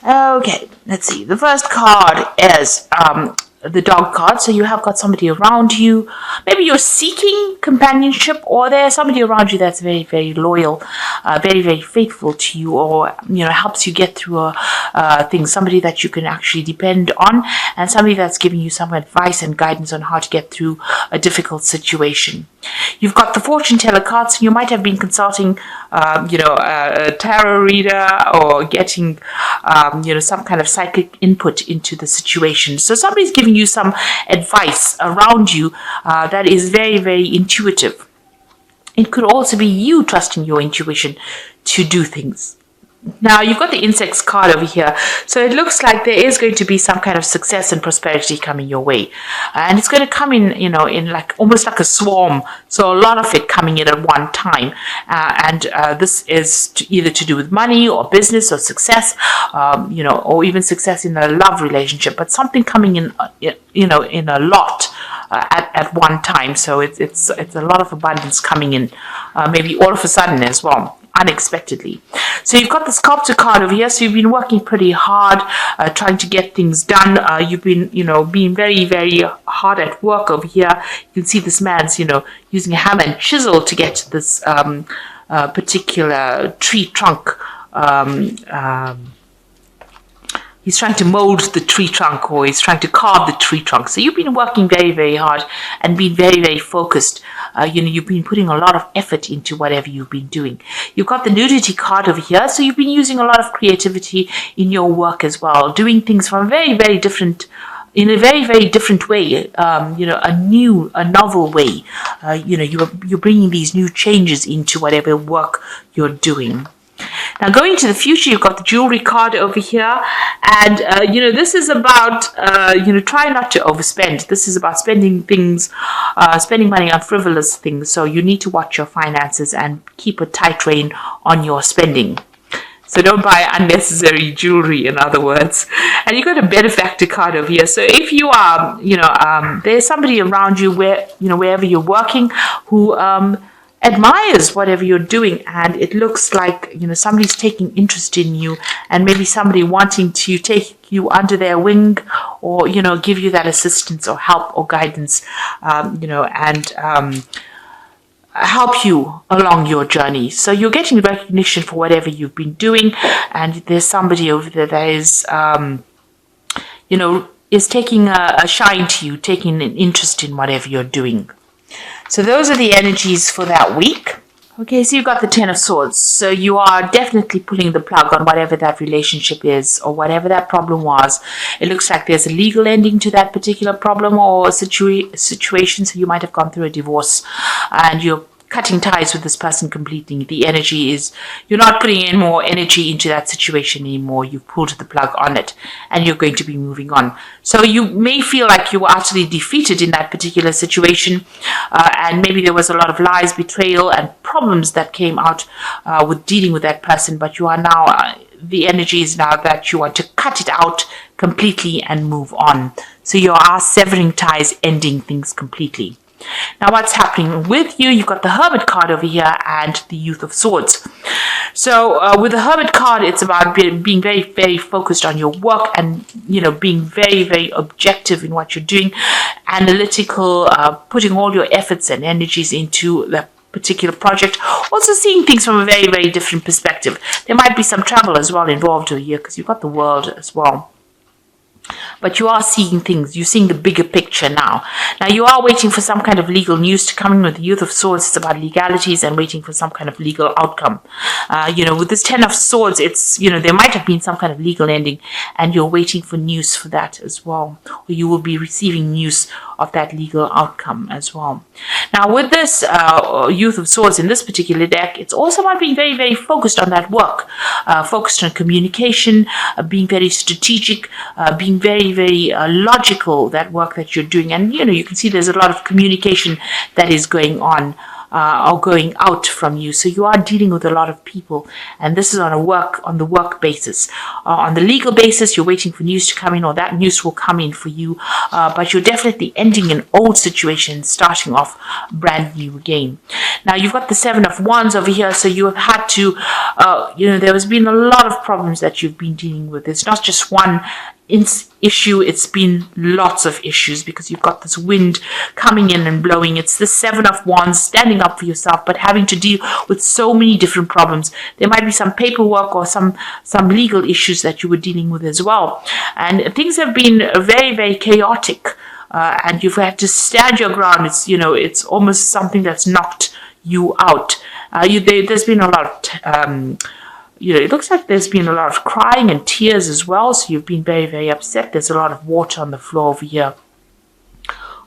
Okay, let's see. The first card is the dog card. So you have got somebody around you. Maybe you're seeking companionship, or there's somebody around you that's very, very loyal, very, very faithful to you, or helps you get through things. Somebody that you can actually depend on, and somebody that's giving you some advice and guidance on how to get through a difficult situation. You've got the fortune teller cards. So you might have been consulting, a tarot reader, or getting, some kind of psychic input into the situation. So somebody's giving you some advice around you that is very, very intuitive. It could also be you trusting your intuition to do things. Now, you've got the insects card over here. So it looks like there is going to be some kind of success and prosperity coming your way. And it's going to come in like almost like a swarm. So a lot of it coming in at one time. And this is either to do with money or business or success, or even success in a love relationship. But something coming in, in a lot. At one time. So it's a lot of abundance coming in, maybe all of a sudden as well, unexpectedly. So you've got the sculptor card over here. So you've been working pretty hard, trying to get things done. You've been, being very, very hard at work over here. You can see this man's, using a hammer and chisel to get to this particular tree trunk. He's trying to mold the tree trunk, or he's trying to carve the tree trunk. So you've been working very, very hard and been very, very focused. You've been putting a lot of effort into whatever you've been doing. You've got the nudity card over here. So you've been using a lot of creativity in your work as well, doing things from a very, very different in a very, very different way, a novel way. You're bringing these new changes into whatever work you're doing. Now, going to the future, you've got the jewelry card over here. And, this is about, try not to overspend. This is about spending money on frivolous things. So you need to watch your finances and keep a tight rein on your spending. So don't buy unnecessary jewelry, in other words. And you got a benefactor card over here. So if you are, there's somebody around you wherever you're working who admires whatever you're doing, and it looks like somebody's taking interest in you, and maybe somebody wanting to take you under their wing, or give you that assistance or help or guidance, and help you along your journey. So you're getting recognition for whatever you've been doing, and there's somebody over there that is is taking a shine to you, taking an interest in whatever you're doing. So those are the energies for that week. Okay, so you've got the Ten of Swords. So you are definitely pulling the plug on whatever that relationship is, or whatever that problem was. It looks like there's a legal ending to that particular problem or situation. So you might have gone through a divorce, and you're cutting ties with this person completely. The energy is, you're not putting any more energy into that situation anymore. You've pulled the plug on it, and you're going to be moving on. So you may feel like you were utterly defeated in that particular situation, and maybe there was a lot of lies, betrayal, and problems that came out with dealing with that person, but you are now, the energy is now that you want to cut it out completely and move on. So you are severing ties, ending things completely. Now, what's happening with you? You've got the Hermit card over here and the Youth of Swords. So with the Hermit card, it's about being very, very focused on your work, and being very, very objective in what you're doing, analytical, putting all your efforts and energies into that particular project. Also seeing things from a very, very different perspective. There might be some travel as well involved over here, because you've got the world as well. But you are seeing things, you're seeing the bigger picture now. Now, you are waiting for some kind of legal news to come in with the Youth of Swords. It's about legalities and waiting for some kind of legal outcome. With this Ten of Swords, it's, there might have been some kind of legal ending, and you're waiting for news for that as well. Or you will be receiving news of that legal outcome as well. Now, with this Youth of Swords in this particular deck, it's also about being very, very focused on that work, focused on communication, being very strategic, being very, very logical, that work that you're doing. And, you can see there's a lot of communication that is going on are going out from you. So you are dealing with a lot of people, and this is on the work basis. On the legal basis, you're waiting for news to come in, or that news will come in for you. But you're definitely ending an old situation, starting off brand new again. Now you've got the Seven of Wands over here, so you have had to, there has been a lot of problems that you've been dealing with. It's not just one issue, it's been lots of issues because you've got this wind coming in and blowing. It's the Seven of Wands, standing up for yourself, but having to deal with so many different problems. There might be some paperwork or some legal issues that you were dealing with as well. And things have been very, very chaotic. And you've had to stand your ground. It's almost something that's knocked you out. There's been a lot of it looks like there's been a lot of crying and tears as well, so you've been very, very upset. There's a lot of water on the floor over here.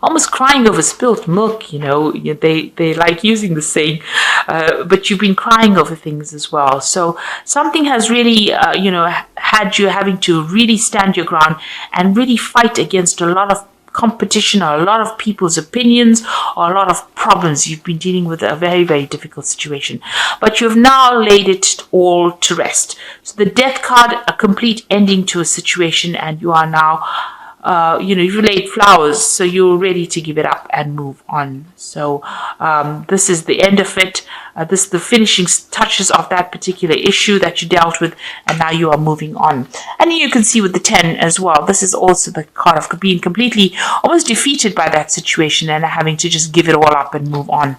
Almost crying over spilt milk, they like using the saying, but you've been crying over things as well. So something has really, had you having to really stand your ground and really fight against a lot of competition or a lot of people's opinions or a lot of problems. You've been dealing with a very, very difficult situation, but you've now laid it all to rest. So the Death card, a complete ending to a situation, and you are now you've laid flowers, so you're ready to give it up and move on. So this is the end of it. This is the finishing touches of that particular issue that you dealt with, and now you are moving on. And you can see with the 10 as well, this is also the card of being completely almost defeated by that situation and having to just give it all up and move on.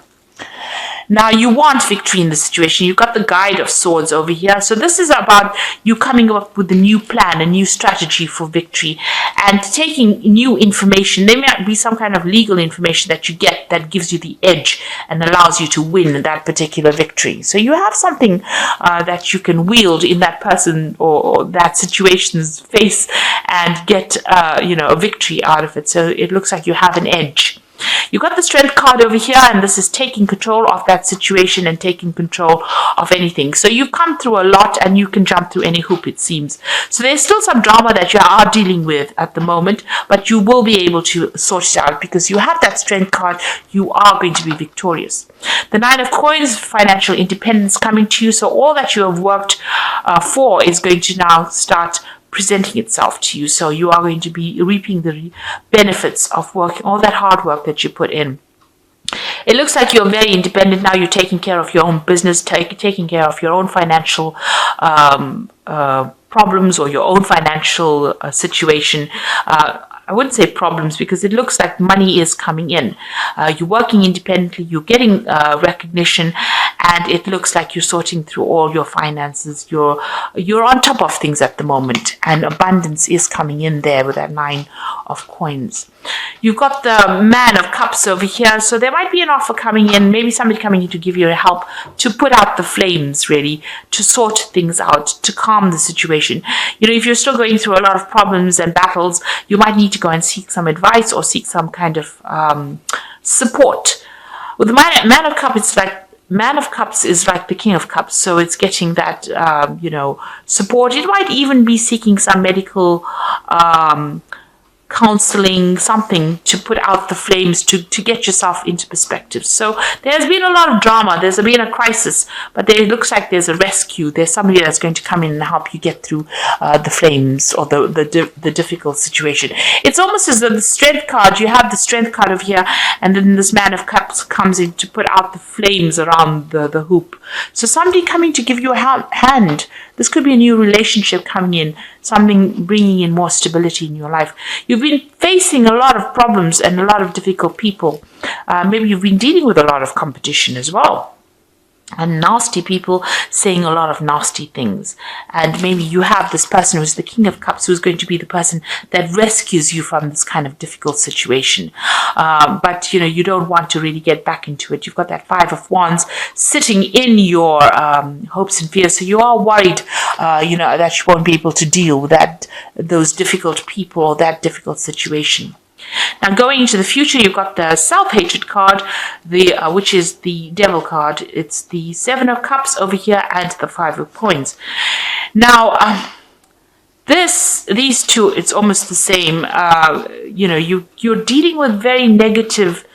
Now you want victory in the situation. You've got the Guide of Swords over here. So this is about you coming up with a new plan, a new strategy for victory, and taking new information. There might be some kind of legal information that you get that gives you the edge and allows you to win that particular victory. So you have something that you can wield in that person or that situation's face and get a victory out of it. So it looks like you have an edge. You got the Strength card over here, and this is taking control of that situation and taking control of anything. So you've come through a lot, and you can jump through any hoop, it seems. So there's still some drama that you are dealing with at the moment, but you will be able to sort it out because you have that Strength card. You are going to be victorious. The Nine of Coins, financial independence coming to you. So all that you have worked for is going to now start presenting itself to you. So you are going to be reaping the benefits of working, all that hard work that you put in. It looks like you're very independent now. You're taking care of your own business, taking care of your own financial problems or your own financial situation. I wouldn't say problems because it looks like money is coming in. You're working independently, you're getting recognition, and it looks like you're sorting through all your finances. You're on top of things at the moment, and abundance is coming in there with that Nine of Coins. You've got the Man of Cups over here, so there might be an offer coming in, maybe somebody coming in to give you help to put out the flames, really, to sort things out, to calm the situation. If you're still going through a lot of problems and battles, you might need to go and seek some advice or seek some kind of support. With the Man of Cups, it's like Man of Cups is like the King of Cups, so it's getting that support. It might even be seeking some medical counseling, something to put out the flames, to get yourself into perspective. So there's been a lot of drama, there's been a crisis, but it looks like there's a rescue. There's somebody that's going to come in and help you get through the flames or the difficult situation. It's almost as though the Strength card, you have the Strength card over here, and then this Man of Cups comes in to put out the flames around the hoop. So somebody coming to give you a hand. This could be a new relationship coming in, something bringing in more stability in your life. You've been facing a lot of problems and a lot of difficult people. Maybe you've been dealing with a lot of competition as well. And nasty people saying a lot of nasty things. And maybe you have this person who's the King of Cups, who's going to be the person that rescues you from this kind of difficult situation. But you don't want to really get back into it. You've got that Five of Wands sitting in your hopes and fears. So you are worried, that you won't be able to deal with those difficult people or that difficult situation. Now, going into the future, you've got the Self-Hatred card, which is the Devil card. It's the Seven of Cups over here and the Five of Coins. Now, these two, it's almost the same. You're dealing with very negative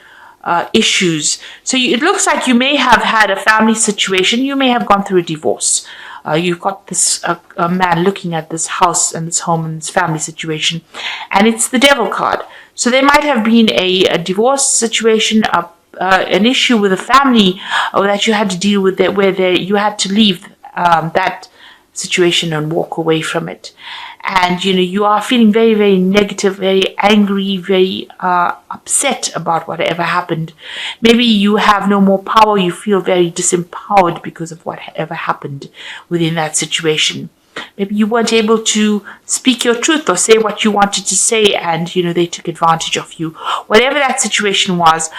issues. So it looks like you may have had a family situation. You may have gone through a divorce. You've got this a man looking at this house and this home and this family situation, and it's the Devil card. So there might have been a divorce situation, an issue with a family that you had to deal with, where you had to leave that situation and walk away from it. And you are feeling very, very negative, very angry, very upset about whatever happened. Maybe you have no more power. You feel very disempowered because of whatever happened within that situation. Maybe you weren't able to speak your truth or say what you wanted to say, and they took advantage of you. Whatever that situation was,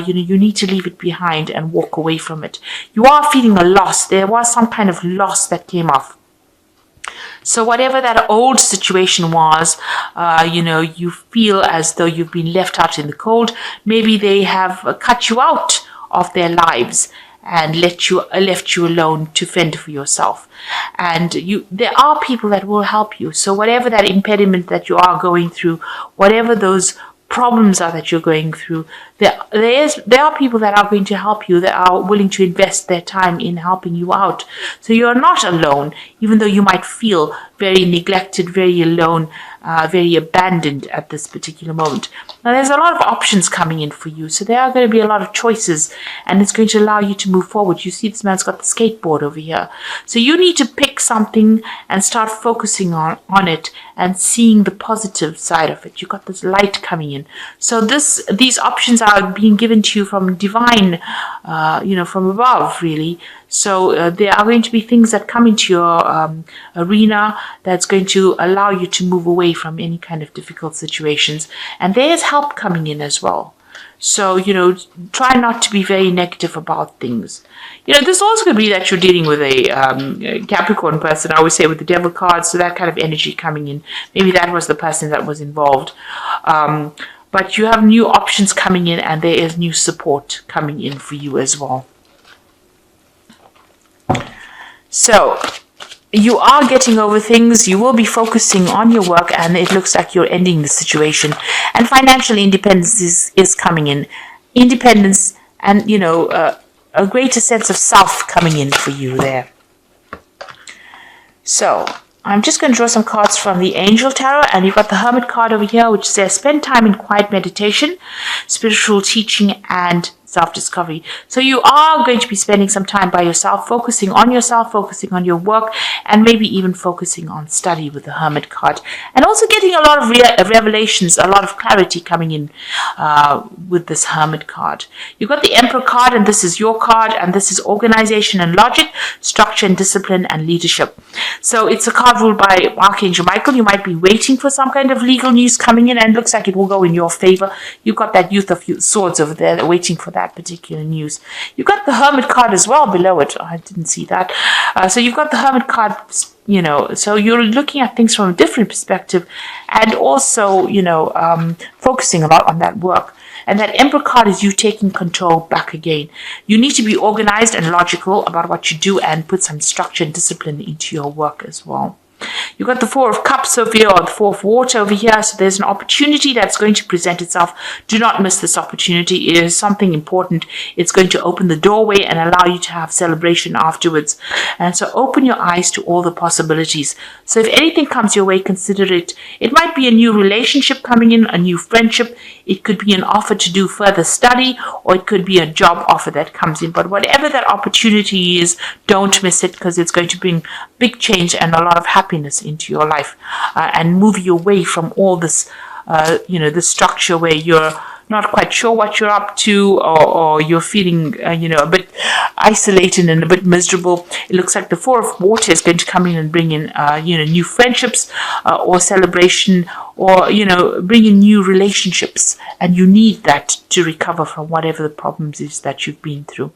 you need to leave it behind and walk away from it. You are feeling a loss. There was some kind of loss that came off. So whatever that old situation was, you feel as though you've been left out in the cold. Maybe they have cut you out of their lives and left you alone to fend for yourself. And there are people that will help you. So whatever that impediment that you are going through, whatever those problems are that you're going through, there are people that are going to help you, that are willing to invest their time in helping you out. So you're not alone, even though you might feel very neglected, very alone, very abandoned at this particular moment. Now there's a lot of options coming in for you, so there are going to be a lot of choices, and it's going to allow you to move forward. You see this man's got the skateboard over here. So you need to pick something and start focusing on it and seeing the positive side of it. You've got this light coming in. So these options are being given to you from divine, from above, really. So there are going to be things that come into your arena that's going to allow you to move away from any kind of difficult situations. And there's help coming in as well. So, try not to be very negative about things. This also could be that you're dealing with a Capricorn person, I always say, with the Devil card, so that kind of energy coming in. Maybe that was the person that was involved. But you have new options coming in, and there is new support coming in for you as well. So, you are getting over things. You will be focusing on your work, and it looks like you're ending the situation. And financial independence is coming in. Independence and, a greater sense of self coming in for you there. So, I'm just going to draw some cards from the Angel Tarot, and you've got the Hermit card over here, which says spend time in quiet meditation, spiritual teaching, and self-discovery. So you are going to be spending some time by yourself, focusing on your work, and maybe even focusing on study with the Hermit card. And also getting a lot of revelations, a lot of clarity coming in with this Hermit card. You've got the Emperor card, and this is your card, and this is organization and logic, structure and discipline, and leadership. So it's a card ruled by Archangel Michael. You might be waiting for some kind of legal news coming in, and it looks like it will go in your favor. You've got that Youth of Swords over there waiting for that particular news. You've got the Hermit card as well below it. I didn't see that. So you've got the Hermit card, so you're looking at things from a different perspective, and also, focusing a lot on that work. And that Emperor card is you taking control back again. You need to be organized and logical about what you do, and put some structure and discipline into your work as well. You've got the Four of Cups over here, or the Four of Water over here. So there's an opportunity that's going to present itself. Do not miss this opportunity. It is something important. It's going to open the doorway and allow you to have celebration afterwards. And so open your eyes to all the possibilities. So if anything comes your way, consider it. It might be a new relationship coming in, a new friendship. It could be an offer to do further study, or it could be a job offer that comes in. But whatever that opportunity is, don't miss it, because it's going to bring big change and a lot of happiness into your life, and move you away from all this, the structure where you're not quite sure what you're up to, or you're feeling, a bit isolated and a bit miserable. It looks like the Four of Water is going to come in and bring in, new friendships, or celebration, or, bring in new relationships. And you need that to recover from whatever the problems is that you've been through.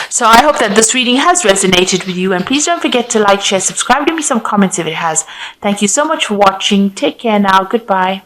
So I hope that this reading has resonated with you, and please don't forget to like, share, subscribe, give me some comments if it has. Thank you so much for watching. Take care now. Goodbye.